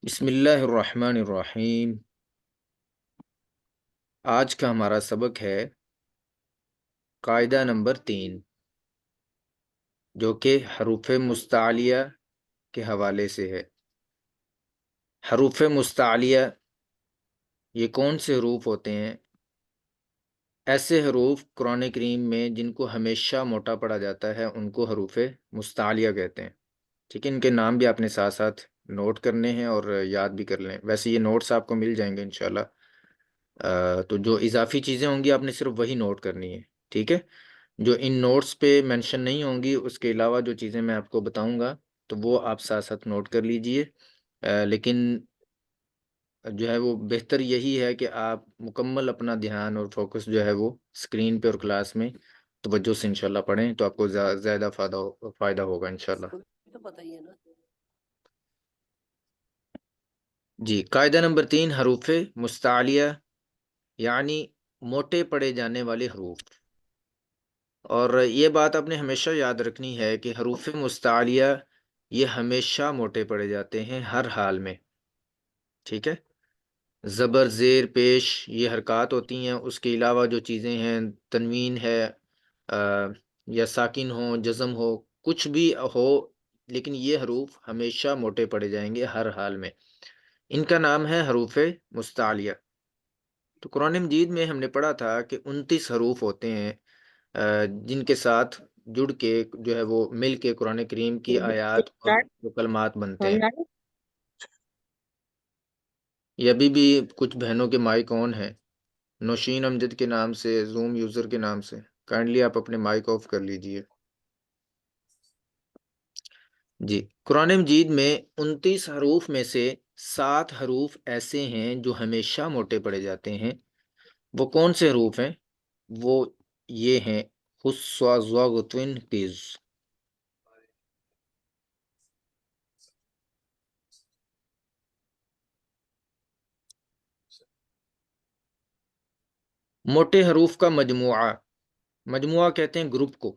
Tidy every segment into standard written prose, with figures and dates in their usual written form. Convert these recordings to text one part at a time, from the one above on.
بسم اللہ الرحمن الرحیم۔ آج کا ہمارا سبق ہے قاعدہ نمبر 3، جو کہ حروف مستعلیہ کے حوالے سے ہے۔ حروف مستعلیہ یہ کون سے حروف ہوتے ہیں؟ ایسے حروف قرآن کریم میں جن کو ہمیشہ موٹا پڑھا جاتا ہے ان کو حروف مستعلیہ کہتے ہیں۔ ٹھیک ہے، ان کے نام بھی آپ نے ساتھ ساتھ نوٹ کرنے ہیں اور یاد بھی کر لیں۔ ویسے یہ نوٹس آپ کو مل جائیں گے انشاءاللہ، تو جو اضافی چیزیں ہوں گی آپ نے صرف وہی نوٹ کرنی ہے۔ ٹھیک ہے، جو ان نوٹس پہ مینشن نہیں ہوں گی اس کے علاوہ جو چیزیں میں آپ کو بتاؤں گا تو وہ آپ ساتھ ساتھ نوٹ کر لیجئے، لیکن جو ہے وہ بہتر یہی ہے کہ آپ مکمل اپنا دھیان اور فوکس جو ہے وہ اسکرین پہ اور کلاس میں توجہ سے انشاءاللہ پڑھیں تو آپ کو زیادہ فائدہ ہوگا انشاءاللہ۔ جی، قاعدہ نمبر 3، حروف مستعلیہ یعنی موٹے پڑے جانے والے حروف۔ اور یہ بات آپ نے ہمیشہ یاد رکھنی ہے کہ حروف مستعلیہ یہ ہمیشہ موٹے پڑے جاتے ہیں ہر حال میں۔ ٹھیک ہے، زبر زیر پیش یہ حرکات ہوتی ہیں، اس کے علاوہ جو چیزیں ہیں تنوین ہے یا ساکن ہو جزم ہو کچھ بھی ہو، لیکن یہ حروف ہمیشہ موٹے پڑے جائیں گے ہر حال میں۔ ان کا نام ہے حروف مستعلیہ۔ تو قرآن مجید میں ہم نے پڑھا تھا کہ 29 حروف ہوتے ہیں جن کے ساتھ جڑ کے جو ہے وہ مل کے قرآن کریم کی آیات اور کلمات بنتے ہیں۔ یہ ابھی بھی کچھ بہنوں کے مائک آن ہیں، نوشین امجد کے نام سے، زوم یوزر کے نام سے، کائنڈلی آپ اپنے مائک آف کر لیجئے۔ جی، قرآن مجید میں 29 حروف میں سے 7 حروف ایسے ہیں جو ہمیشہ موٹے پڑے جاتے ہیں۔ وہ کون سے حروف ہیں؟ وہ یہ ہیں خص ضغطن قز۔ موٹے حروف کا مجموعہ کہتے ہیں گروپ کو۔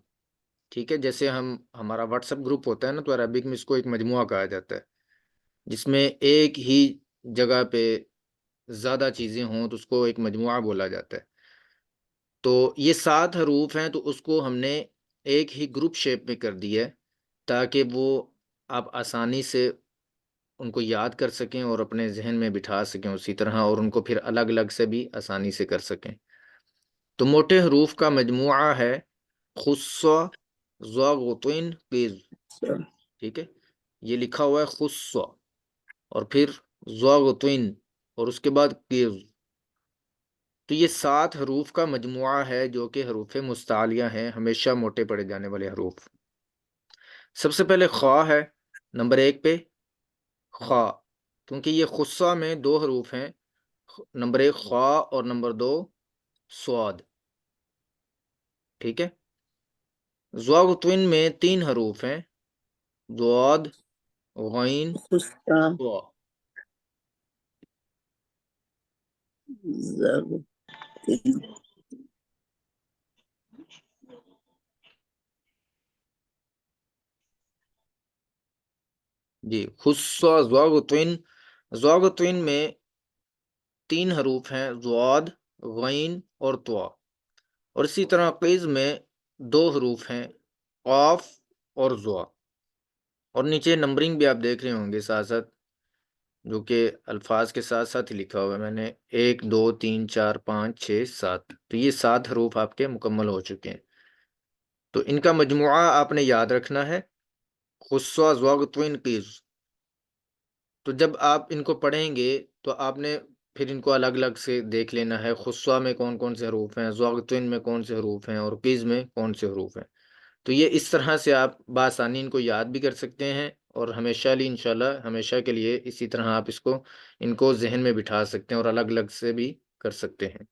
ٹھیک ہے، جیسے ہمارا واٹس ایپ گروپ ہوتا ہے نا، تو عربک میں اس کو ایک مجموعہ کہا جاتا ہے، جس میں ایک ہی جگہ پہ زیادہ چیزیں ہوں تو اس کو ایک مجموعہ بولا جاتا ہے۔ تو یہ 7 حروف ہیں تو اس کو ہم نے ایک ہی گروپ شیپ میں کر دیا ہے تاکہ وہ آپ آسانی سے ان کو یاد کر سکیں اور اپنے ذہن میں بٹھا سکیں اسی طرح، اور ان کو پھر الگ الگ سے بھی آسانی سے کر سکیں۔ تو موٹے حروف کا مجموعہ ہے خص ضغطن قز۔ ٹھیک ہے، یہ لکھا ہوا ہے خص اور پھر ضغطن اور اس کے بعد قز۔ تو یہ 7 حروف کا مجموعہ ہے جو کہ حروف مستعلیہ ہیں، ہمیشہ موٹے پڑے جانے والے حروف۔ سب سے پہلے خا ہے نمبر 1 پہ، خا، کیونکہ یہ خصہ میں 2 حروف ہیں، نمبر 1 خا اور نمبر 2 صاد۔ ٹھیک ہے، ضغطن میں 3 حروف ہیں، ضاد، غین، طا۔ جی، خصہ ضغطن میں 3 حروف ہیں، ضاد، غین اور طا۔ اور اسی طرح قز میں 2 حروف ہیں، قاف اور ضا۔ اور نیچے نمبرنگ بھی آپ دیکھ رہے ہوں گے ساتھ ساتھ، جو کہ الفاظ کے ساتھ ساتھ ہی لکھا ہوا ہے میں نے، 1 2 3 4 5 6 7۔ تو یہ 7 حروف آپ کے مکمل ہو چکے ہیں۔ تو ان کا مجموعہ آپ نے یاد رکھنا ہے، خصہ ضغطن قز۔ تو جب آپ ان کو پڑھیں گے تو آپ نے پھر ان کو الگ الگ سے دیکھ لینا ہے، خصہ میں کون کون سے حروف ہیں، ضغطن میں کون سے حروف ہیں، اور قز میں کون سے حروف ہیں۔ تو یہ اس طرح سے آپ بآسانی ان کو یاد بھی کر سکتے ہیں، اور ہمیشہ لیے انشاءاللہ ہمیشہ کے لیے اسی طرح آپ ان کو ذہن میں بٹھا سکتے ہیں اور الگ الگ سے بھی کر سکتے ہیں۔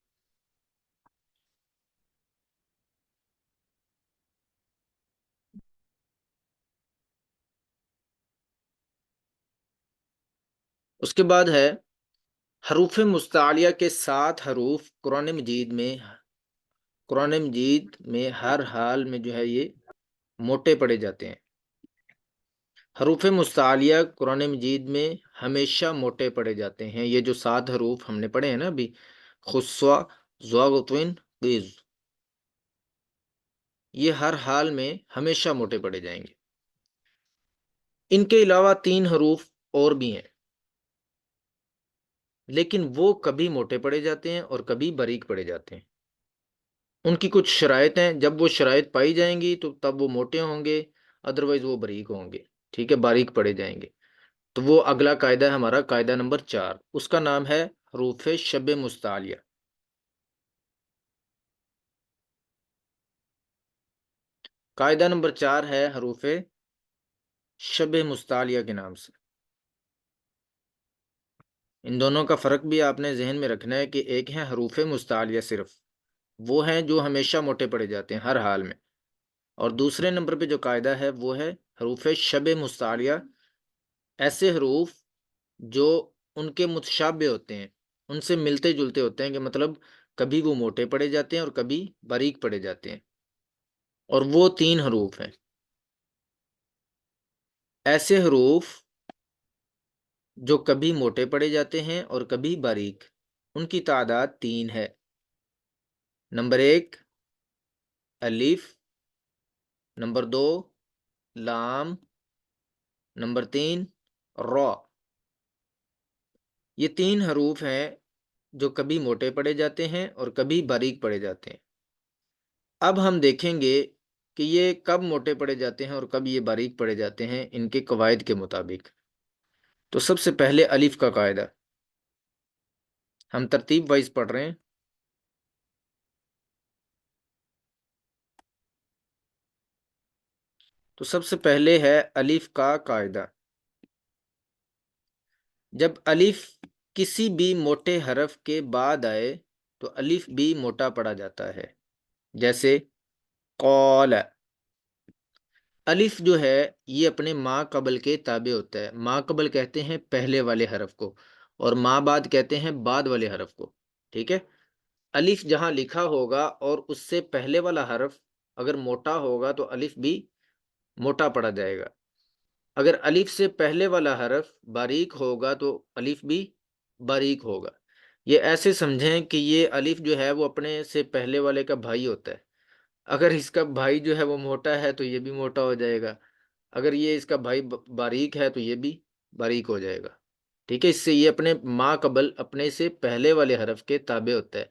اس کے بعد ہے حروف مستعلیہ کے 7 حروف قرآن مجید میں ہر حال میں جو ہے یہ موٹے پڑے جاتے ہیں۔ حروف مستعلیہ قرآن مجید میں ہمیشہ موٹے پڑے جاتے ہیں. یہ جو 7 حروف ہم نے پڑھے ہیں نا ابھی، خسوا، زواغتوین، قیز، یہ ہر حال میں ہمیشہ موٹے پڑے جائیں گے. ان کے علاوہ 3 حروف اور بھی ہیں، لیکن وہ کبھی موٹے پڑے جاتے ہیں اور کبھی باریک پڑے جاتے ہیں. ان کی کچھ شرائط ہیں، جب وہ شرائط پائی جائیں گی تو تب وہ موٹے ہوں گے، ادروائز وہ باریک ہوں گے. ٹھیک ہے، باریک پڑے جائیں گے. تو وہ اگلا قاعدہ ہے ہمارا، قاعدہ نمبر 4، اس کا نام ہے حروف شب مستعلیہ. قاعدہ نمبر 4 ہے حروف شب مستعلیہ کے نام سے. ان دونوں کا فرق بھی آپ نے ذہن میں رکھنا ہے کہ ایک ہے حروف مستعلیہ، صرف وہ ہیں جو ہمیشہ موٹے پڑے جاتے ہیں ہر حال میں، اور دوسرے نمبر پہ جو قاعدہ ہے وہ ہے حروف شب مستعلیہ، ایسے حروف جو ان کے متشابہ ہوتے ہیں، ان سے ملتے جلتے ہوتے ہیں، کہ مطلب کبھی وہ موٹے پڑے جاتے ہیں اور کبھی باریک پڑے جاتے ہیں. اور وہ 3 حروف ہیں. ایسے حروف جو کبھی موٹے پڑے جاتے ہیں اور کبھی باریک، ان کی تعداد 3 ہے. نمبر 1 الف، نمبر 2 لام، نمبر 3 را. یہ 3 حروف ہیں جو کبھی موٹے پڑے جاتے ہیں اور کبھی باریک پڑے جاتے ہیں. اب ہم دیکھیں گے کہ یہ کب موٹے پڑے جاتے ہیں اور کب یہ باریک پڑے جاتے ہیں ان کے قواعد کے مطابق. تو سب سے پہلے الف کا قاعدہ، ہم ترتیب وائز پڑھ رہے ہیں. تو سب سے پہلے ہے الف کا قاعدہ. جب الف کسی بھی موٹے حرف کے بعد آئے تو الف بھی موٹا پڑا جاتا ہے. جیسے قول، الف جو ہے یہ اپنے ما قبل کے تابع ہوتا ہے. ما قبل کہتے ہیں پہلے والے حرف کو، اور ما بعد کہتے ہیں بعد والے حرف کو. ٹھیک ہے، الف جہاں لکھا ہوگا اور اس سے پہلے والا حرف اگر موٹا ہوگا تو الف بھی موٹا پڑا جائے گا. اگر الف سے پہلے والا حرف باریک ہوگا تو الف بھی باریک ہوگا. یہ ایسے سمجھیں کہ یہ الف جو ہے وہ اپنے سے پہلے والے کا بھائی ہوتا ہے. اگر اس کا بھائی جو ہے وہ موٹا ہے تو یہ بھی موٹا ہو جائے گا، اگر یہ اس کا بھائی باریک ہے تو یہ بھی باریک ہو جائے گا. ٹھیک ہے، اس سے یہ اپنے ما قبل اپنے سے پہلے والے حرف کے تابع ہوتا ہے.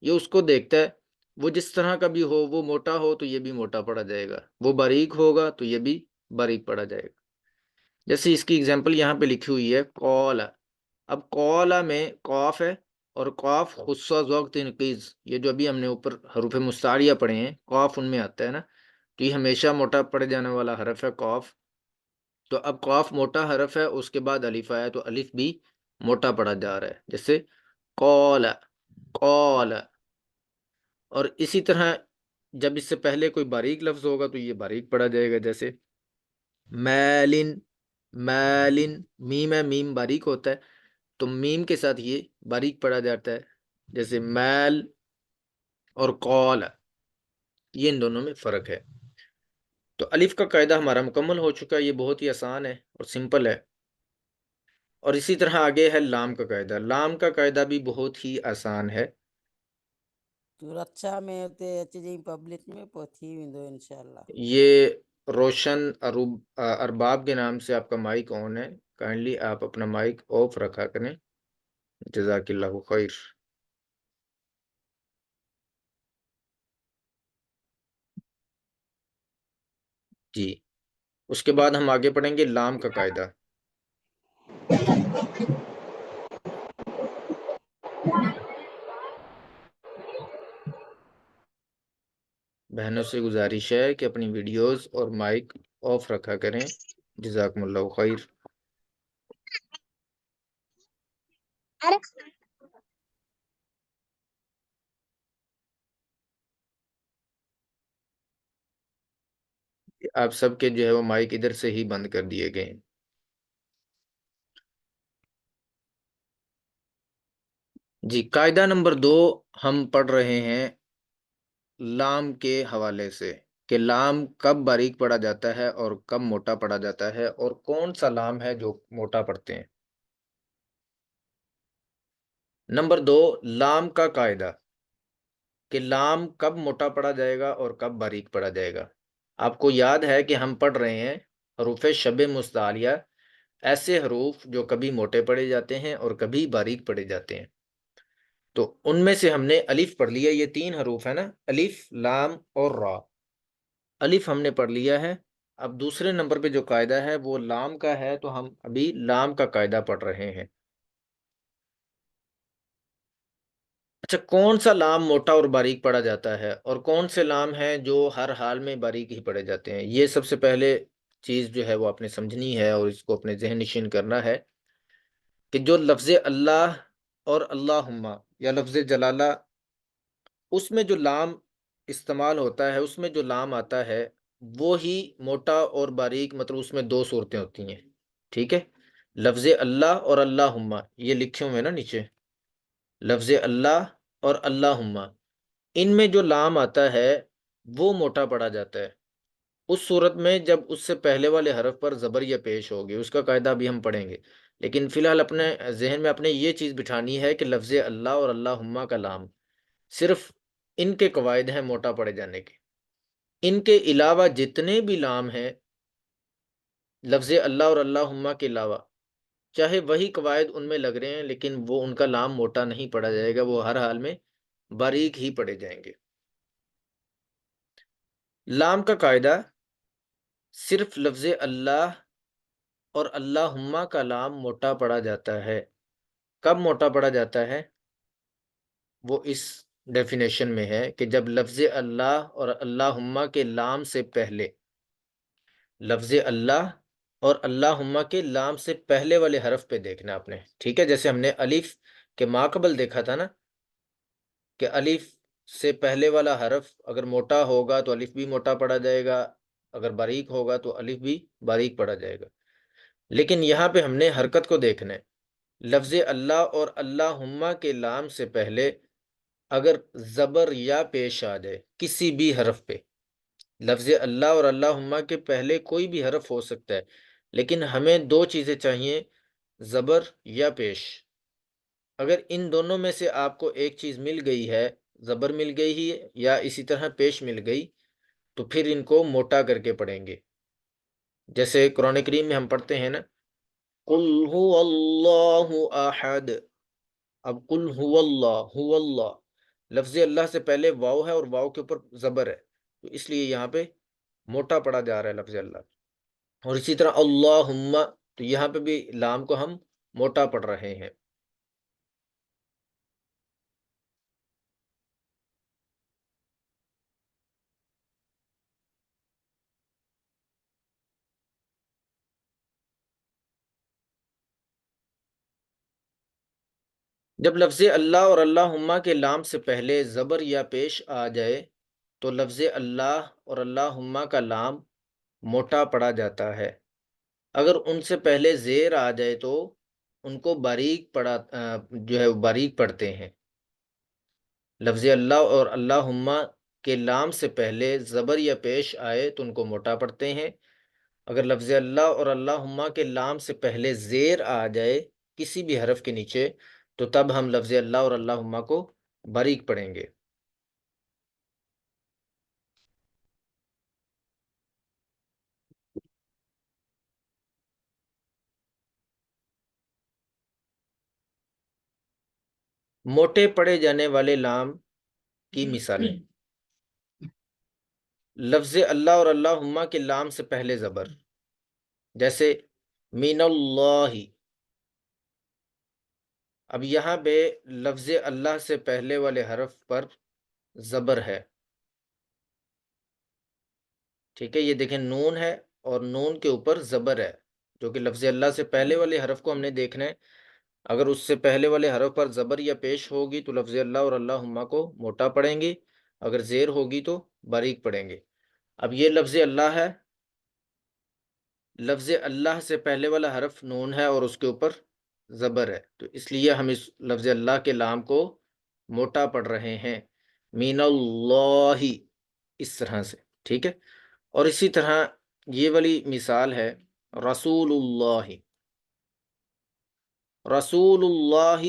یہ اس کو دیکھتا ہے، وہ جس طرح کا بھی ہو، وہ موٹا ہو تو یہ بھی موٹا پڑا جائے گا، وہ باریک ہوگا تو یہ بھی باریک پڑا جائے گا. جیسے اس کی اگزامپل یہاں پہ لکھی ہوئی ہے قولا. اب قولا میں قاف ہے، اور قاف خصوصا ذوق تنقیز، یہ جو ابھی ہم نے اوپر حروف مستعلیہ پڑھے ہیں قاف ان میں آتا ہے نا، تو یہ ہمیشہ موٹا پڑ جانے والا حرف ہے قاف. تو اب قاف موٹا حرف ہے، اس کے بعد الف آیا تو الف بھی موٹا پڑا جا رہا ہے. جیسے قولا، قولا. اور اسی طرح جب اس سے پہلے کوئی باریک لفظ ہوگا تو یہ باریک پڑا جائے گا. جیسے میلن، میلن، میم ہے، میم باریک ہوتا ہے تو میم کے ساتھ یہ باریک پڑا جاتا ہے. جیسے میل اور قول، یہ ان دونوں میں فرق ہے. تو الف کا قاعدہ ہمارا مکمل ہو چکا ہے، یہ بہت ہی آسان ہے اور سمپل ہے. اور اسی طرح آگے ہے لام کا قاعدہ. لام کا قاعدہ بھی بہت ہی آسان ہے. رچا میں تے اچھی پبلک میں پوتھی ویندو انشاءاللہ. یہ روشن ارباب کے نام سے آپ کا مائک آن ہے، کائنڈلی آپ اپنا مائک آف رکھا کریں. جزاک اللہ خیر. جی، اس کے بعد ہم آگے پڑھیں گے لام کا قاعدہ. بہنوں سے گزارش ہے کہ اپنی ویڈیوز اور مائک آف رکھا کریں. جزاکم اللہ خیر. آپ سب کے جو ہے وہ مائک ادھر سے ہی بند کر دیے گئے ہیں. جی، قاعدہ نمبر 2 ہم پڑھ رہے ہیں لام کے حوالے سے. کہ لام کب باریک پڑا جاتا ہے اور کب موٹا پڑا جاتا ہے، اور کون سا لام ہے جو موٹا پڑتے ہیں۔ نمبر 2، لام کا قاعدہ، کہ لام کب موٹا پڑا جائے گا اور کب باریک پڑا جائے گا۔ آپ کو یاد ہے کہ ہم پڑھ رہے ہیں حروف شب مستعلیہ، ایسے حروف جو کبھی موٹے پڑے جاتے ہیں اور کبھی باریک پڑے جاتے ہیں۔ تو ان میں سے ہم نے الف پڑھ لیا، یہ 3 حروف ہیں نا، الف، لام اور را۔ الف ہم نے پڑھ لیا ہے۔ اب دوسرے نمبر پہ جو قاعدہ ہے وہ لام کا ہے، تو ہم ابھی لام کا قاعدہ پڑھ رہے ہیں۔ اچھا، کون سا لام موٹا اور باریک پڑھا جاتا ہے، اور کون سے لام ہیں جو ہر حال میں باریک ہی پڑھے جاتے ہیں؟ یہ سب سے پہلے چیز جو ہے وہ آپ نے سمجھنی ہے اور اس کو اپنے ذہن نشین کرنا ہے کہ جو لفظ اللہ اور اللہم یا لفظ جلالہ، اس میں جو لام استعمال ہوتا ہے، اس میں جو لام آتا ہے وہی موٹا اور باریک، مطلب اس میں 2 صورتیں ہوتی ہیں، ٹھیک ہے۔ لفظ اللہ اور اللہم یہ لکھے ہوئے نا نیچے، لفظ اللہ اور اللہم، ان میں جو لام آتا ہے وہ موٹا پڑا جاتا ہے اس صورت میں جب اس سے پہلے والے حرف پر زبر یا پیش ہوگی۔ اس کا قاعدہ بھی ہم پڑھیں گے، لیکن فی الحال اپنے ذہن میں اپنے یہ چیز بٹھانی ہے کہ لفظ اللہ اور اللہم کا لام صرف ان کے قواعد ہیں موٹا پڑے جانے کے۔ ان کے علاوہ جتنے بھی لام ہیں لفظ اللہ اور اللہم کے علاوہ، چاہے وہی قواعد ان میں لگ رہے ہیں، لیکن وہ ان کا لام موٹا نہیں پڑا جائے گا، وہ ہر حال میں باریک ہی پڑے جائیں گے۔ لام کا قاعدہ، صرف لفظ اللہ اور اللہم کا لام موٹا پڑا جاتا ہے۔ کب موٹا پڑا جاتا ہے؟ وہ اس ڈیفینیشن میں ہے کہ جب لفظ اللہ اور اللہم کے لام سے پہلے، لفظ اللہ اور اللہم کے لام سے پہلے والے حرف پہ دیکھنا آپ نے، ٹھیک ہے۔ جیسے ہم نے الف کے ماقبل دیکھا تھا نا، کہ الف سے پہلے والا حرف اگر موٹا ہوگا تو الف بھی موٹا پڑا جائے گا، اگر باریک ہوگا تو الف بھی باریک پڑا جائے گا۔ لیکن یہاں پہ ہم نے حرکت کو دیکھنا ہے۔ لفظ اللہ اور اللہم کے لام سے پہلے اگر زبر یا پیش آ جائے کسی بھی حرف پہ، لفظ اللہ اور اللہم کے پہلے کوئی بھی حرف ہو سکتا ہے، لیکن ہمیں 2 چیزیں چاہیے، زبر یا پیش۔ اگر ان دونوں میں سے آپ کو ایک چیز مل گئی ہے، زبر مل گئی ہی یا اسی طرح پیش مل گئی، تو پھر ان کو موٹا کر کے پڑھیں گے۔ جیسے قرآن کریم میں ہم پڑھتے ہیں نا، قل هو اللہ احد۔ اب قل هو اللہ، هو اللہ، لفظ اللہ سے پہلے واو ہے اور واو کے اوپر زبر ہے، تو اس لیے یہاں پہ موٹا پڑا جا رہا ہے لفظ اللہ۔ اور اسی طرح اللہم، تو یہاں پہ بھی لام کو ہم موٹا پڑھ رہے ہیں۔ جب لفظ اللہ اور اللہم کے لام سے پہلے زبر یا پیش آ جائے تو لفظ اللہ اور اللہم کا لام موٹا پڑا جاتا ہے۔ اگر ان سے پہلے زیر آ جائے تو ان کو باریک پڑا جو ہے باریک پڑھتے ہیں۔ لفظ اللہ اور اللہم کے لام سے پہلے زبر یا پیش آئے تو ان کو موٹا پڑھتے ہیں۔ اگر لفظ اللہ اور اللہم کے لام سے پہلے زیر آ جائے کسی بھی حرف کے نیچے تو تب ہم لفظ اللہ اور اللہم کو باریک پڑھیں گے۔ موٹے پڑے جانے والے لام کی مثالیں، لفظ اللہ اور اللہم کے لام سے پہلے زبر، جیسے من اللہ۔ اب یہاں پہ لفظ اللہ سے پہلے والے حرف پر زبر ہے، ٹھیک ہے۔ یہ دیکھیں نون ہے اور نون کے اوپر زبر ہے، جو کہ لفظ اللہ سے پہلے والے حرف کو ہم نے دیکھنا ہے۔ اگر اس سے پہلے والے حرف پر زبر یا پیش ہوگی تو لفظ اللہ اور اللہم کو موٹا پڑھیں گے، اگر زیر ہوگی تو باریک پڑھیں گے۔ اب یہ لفظ اللہ ہے، لفظ اللہ سے پہلے والا حرف نون ہے اور اس کے اوپر زبر ہے، تو اس لیے ہم اس لفظ اللہ کے لام کو موٹا پڑھ رہے ہیں، من اللہ، اس طرح سے۔ ٹھیک ہے. اور اسی طرح یہ والی مثال ہے رسول اللہ. رسول اللہ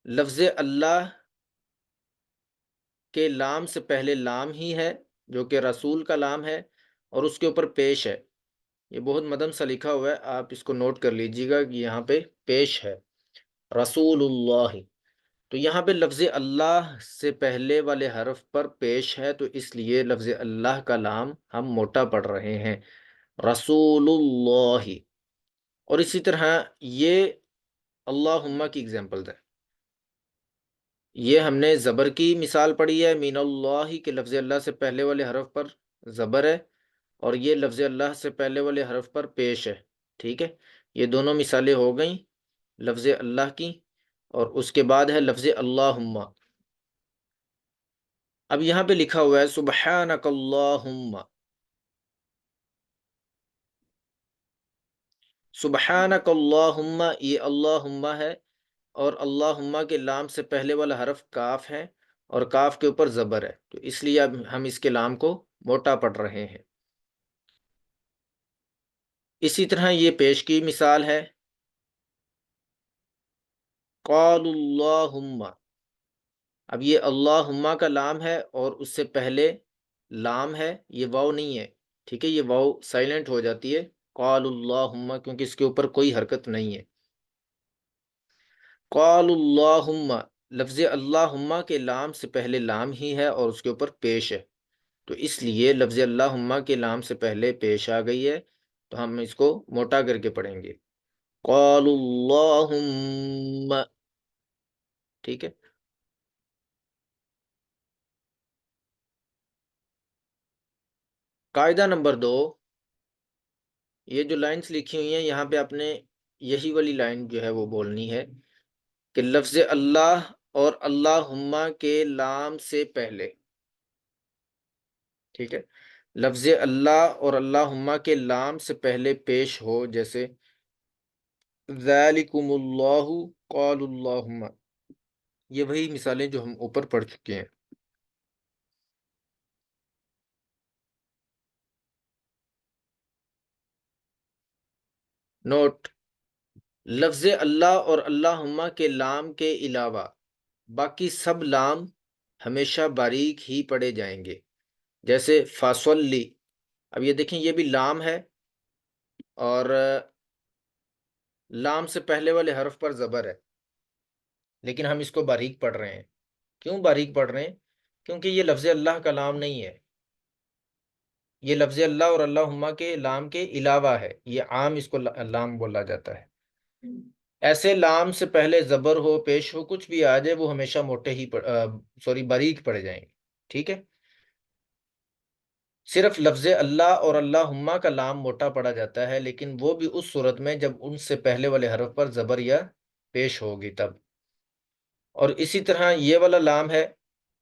لفظ اللہ کے لام سے پہلے لام ہی ہے جو کہ رسول کا لام ہے اور اس کے اوپر پیش ہے. یہ بہت مدم سا لکھا ہوا ہے، آپ اس کو نوٹ کر لیجیے گا کہ یہاں پہ پیش ہے رسول اللہ. تو یہاں پہ لفظ اللہ سے پہلے والے حرف پر پیش ہے، تو اس لیے لفظ اللہ کا لام ہم موٹا پڑھ رہے ہیں رسول اللہ. اور اسی طرح یہ اللہم کی اگزامپلز ہے. یہ ہم نے زبر کی مثال پڑھی ہے، من اللہ کے لفظ اللہ سے پہلے والے حرف پر زبر ہے اور یہ لفظ اللہ سے پہلے والے حرف پر پیش ہے. ٹھیک ہے، یہ دونوں مثالیں ہو گئیں لفظ اللہ کی. اور اس کے بعد ہے لفظ اللہم. اب یہاں پہ لکھا ہوا ہے سبحانک اللہم. سبحانک اللہم، یہ اللہم ہے اور اللہم کے لام سے پہلے والا حرف کاف ہے اور کاف کے اوپر زبر ہے، تو اس لیے اب ہم اس کے لام کو موٹا پڑھ رہے ہیں. اسی طرح یہ پیش کی مثال ہے قالوا اللہم. اب یہ اللہم کا لام ہے اور اس سے پہلے لام ہے، یہ واو نہیں ہے. ٹھیک ہے، یہ واو سائلنٹ ہو جاتی ہے قالوا اللہم کیونکہ اس کے اوپر کوئی حرکت نہیں ہے. قالوا اللہم، لفظ اللہم کے لام سے پہلے لام ہی ہے اور اس کے اوپر پیش ہے، تو اس لیے لفظ اللہم کے لام سے پہلے پیش آ گئی ہے، تو ہم اس کو موٹا کر کے پڑھیں گے قالوا اللہم. ٹھیک ہے. قاعدہ نمبر 2، یہ جو لائنز لکھی ہوئی ہیں یہاں پہ آپ نے یہی والی لائن جو ہے وہ بولنی ہے کہ لفظ اللہ اور اللہم کے لام سے پہلے. ٹھیک ہے، لفظ اللہ اور اللہم کے لام سے پہلے پیش ہو، جیسے ذالکم اللہ قالوا اللہم. یہ وہی مثالیں جو ہم اوپر پڑھ چکے ہیں. نوٹ: لفظ اللہ اور اللہم کے لام کے علاوہ باقی سب لام ہمیشہ باریک ہی پڑے جائیں گے، جیسے فاصلی. اب یہ دیکھیں یہ بھی لام ہے اور لام سے پہلے والے حرف پر زبر ہے، لیکن ہم اس کو باریک پڑھ رہے ہیں. کیوں باریک پڑھ رہے ہیں؟ کیونکہ یہ لفظ اللہ کا لام نہیں ہے، یہ لفظ اللہ اور اللہم کے لام کے علاوہ ہے، یہ عام اس کو لام بولا جاتا ہے. ایسے لام سے پہلے زبر ہو، پیش ہو، کچھ بھی آ جائے وہ ہمیشہ موٹے ہی باریک پڑے جائیں گے. ٹھیک ہے، صرف لفظ اللہ اور اللہم کا لام موٹا پڑا جاتا ہے، لیکن وہ بھی اس صورت میں جب ان سے پہلے والے حرف پر زبر یا پیش ہوگی تب. اور اسی طرح یہ والا لام ہے،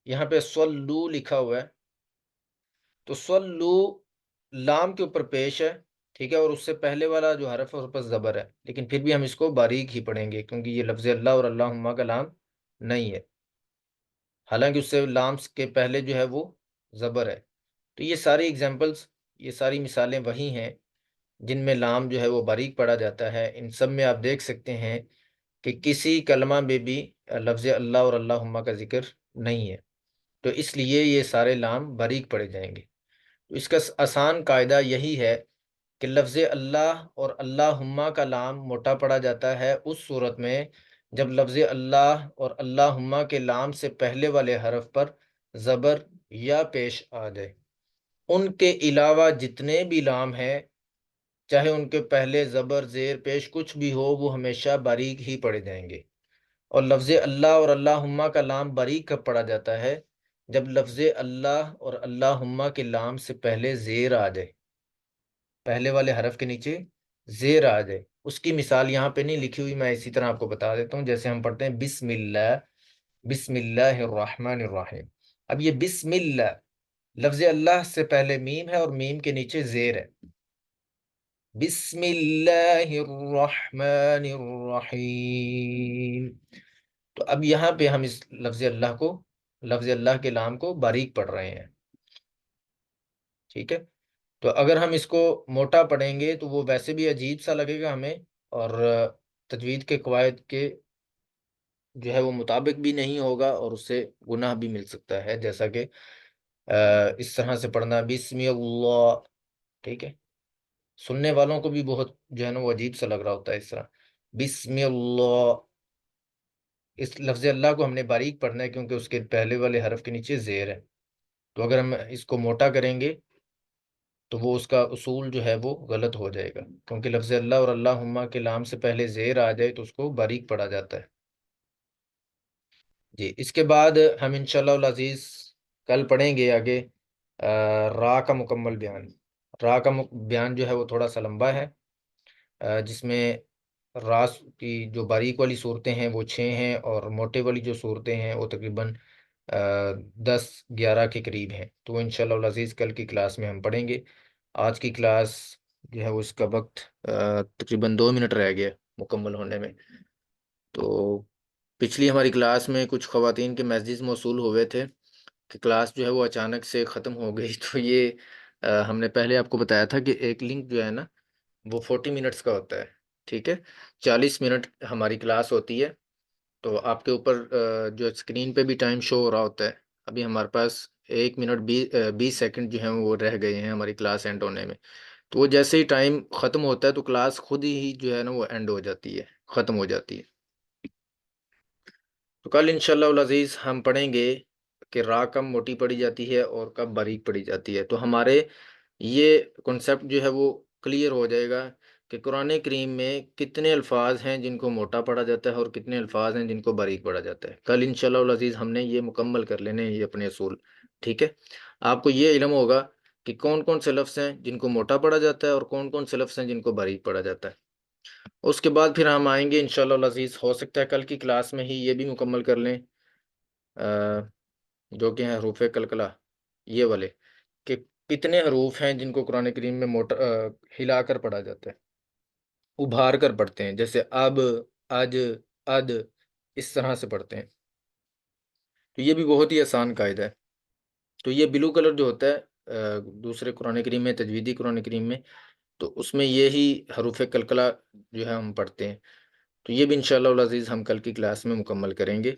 یہاں پہ صلو لکھا ہوا ہے، تو صلو لام کے اوپر پیش ہے. ٹھیک ہے، اور اس سے پہلے والا جو حرف ہے اس پر زبر ہے، لیکن پھر بھی ہم اس کو باریک ہی پڑھیں گے کیونکہ یہ لفظ اللہ اور اللہم کا لام نہیں ہے، حالانکہ اس سے لام کے پہلے جو ہے وہ زبر ہے. تو یہ ساری ایگزامپلز، یہ ساری مثالیں وہی ہیں جن میں لام جو ہے وہ باریک پڑھا جاتا ہے. ان سب میں آپ دیکھ سکتے ہیں کہ کسی کلمہ میں بھی لفظ اللہ اور اللہم کا ذکر نہیں ہے، تو اس لیے یہ سارے لام باریک پڑھے جائیں گے. تو اس کا آسان قاعدہ یہی ہے کہ لفظ اللہ اور اللہم کا لام موٹا پڑا جاتا ہے اس صورت میں جب لفظ اللہ اور اللہم کے لام سے پہلے والے حرف پر زبر یا پیش آ جائے. ان کے علاوہ جتنے بھی لام ہیں، چاہے ان کے پہلے زبر، زیر، پیش کچھ بھی ہو، وہ ہمیشہ باریک ہی پڑے جائیں گے. اور لفظ اللہ اور اللہم کا لام باریک کب پڑا جاتا ہے؟ جب لفظ اللہ اور اللہم کے لام سے پہلے زیر آ جائے، پہلے والے حرف کے نیچے زیر آ جائے. اس کی مثال یہاں پہ نہیں لکھی ہوئی، میں اسی طرح آپ کو بتا دیتا ہوں. جیسے ہم پڑھتے ہیں بسم اللہ، بسم اللہ الرحمن الرحیم. اب یہ بسم اللہ، لفظ اللہ سے پہلے میم ہے اور میم کے نیچے زیر ہے. بسم اللہ الرحمن الرحیم. تو اب یہاں پہ ہم اس لفظ اللہ کے لام کو باریک پڑھ رہے ہیں. ٹھیک ہے، تو اگر ہم اس کو موٹا پڑھیں گے تو وہ ویسے بھی عجیب سا لگے گا ہمیں، اور تجوید کے قواعد کے جو ہے وہ مطابق بھی نہیں ہوگا، اور اس سے گناہ بھی مل سکتا ہے، جیسا کہ اس طرح سے پڑھنا بسم اللہ، ٹھیک ہے، سننے والوں کو بھی بہت جو ہے نا وہ عجیب سا لگ رہا ہوتا ہے اس طرح بسم اللہ۔ اس لفظ اللہ کو ہم نے باریک پڑھنا ہے کیونکہ اس کے پہلے والے حرف کے نیچے زیر ہے، تو اگر ہم اس کو موٹا کریں گے تو وہ اس کا اصول جو ہے وہ غلط ہو جائے گا، کیونکہ لفظ اللہ اور اللہم کے لام سے پہلے زیر آ جائے تو اس کو باریک پڑھا جاتا ہے۔ جی، اس کے بعد ہم انشاءاللہ العزیز کل پڑھیں گے آگے را کا مکمل بیان۔ را کا بیان جو ہے وہ تھوڑا سا لمبا ہے، جس میں راس کی جو باریک والی صورتیں ہیں وہ 6 ہیں، اور موٹے والی جو صورتیں ہیں وہ تقریباً 10-11 کے قریب ہیں، تو وہ انشاءاللہ العزیز کل کی کلاس میں ہم پڑھیں گے۔ آج کی کلاس جو ہے وہ اس کا وقت تقریباً 2 منٹ رہ گیا مکمل ہونے میں، تو پچھلی ہماری کلاس میں کچھ خواتین کے میسیجز موصول ہوئے تھے کہ کلاس جو ہے وہ اچانک سے ختم ہو گئی، تو یہ ہم نے پہلے آپ کو بتایا تھا کہ ایک لنک جو ہے نا وہ 40 منٹس کا ہوتا ہے، ٹھیک ہے، 40 منٹ ہماری کلاس ہوتی ہے، تو آپ کے اوپر جو اسکرین پہ بھی ٹائم شو ہو رہا ہوتا ہے، ابھی ہمارے پاس 1 منٹ 20 سیکنڈ جو ہیں وہ رہ گئے ہیں ہماری کلاس اینڈ ہونے میں، تو وہ جیسے ہی ٹائم ختم ہوتا ہے تو کلاس خود ہی جو ہے نا وہ اینڈ ہو جاتی ہے، ختم ہو جاتی ہے۔ تو کل انشاءاللہ العزیز ہم پڑھیں گے کہ را کب موٹی پڑھی جاتی ہے اور کب باریک پڑھی جاتی ہے، تو ہمارے یہ کنسیپٹ جو ہے وہ کلیئر ہو جائے گا کہ قرآن کریم میں کتنے الفاظ ہیں جن کو موٹا پڑھا جاتا ہے اور کتنے الفاظ ہیں جن کو باریک پڑھا جاتا ہے۔ کل انشاءاللہ العزیز ہم نے یہ مکمل کر لینے ہیں، یہ اپنے اصول، ٹھیک ہے، آپ کو یہ علم ہوگا کہ کون کون سے لفظ ہیں جن کو موٹا پڑھا جاتا ہے اور کون کون سے لفظ ہیں جن کو باریک پڑھا جاتا ہے۔ اس کے بعد پھر ہم آئیں گے انشاءاللہ العزیز، ہو سکتا ہے کل کی کلاس میں ہی یہ بھی مکمل کر لیں جو کہ ہیں حروف قلقلہ، یہ والے، کہ کتنے حروف ہیں جن کو قرآن کریم میں موٹا ہلا کر پڑھا جاتا ہے، ابھار کر پڑھتے ہیں، جیسے اب، اج، اد، اس طرح سے پڑھتے ہیں، تو یہ بھی بہت ہی آسان قاعدہ ہے۔ تو یہ بلو کلر جو ہوتا ہے دوسرے قرآن کریم میں، تجویدی قرآن کریم میں، تو اس میں یہی حروف قلقلہ جو ہے ہم پڑھتے ہیں، تو یہ بھی انشاءاللہ العزیز ہم کل کی کلاس میں مکمل کریں گے۔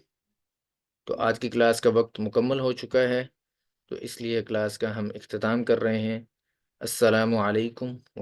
تو آج کی کلاس کا وقت مکمل ہو چکا ہے، تو اس لیے کلاس کا ہم اختتام کر رہے ہیں۔ السلام علیکم۔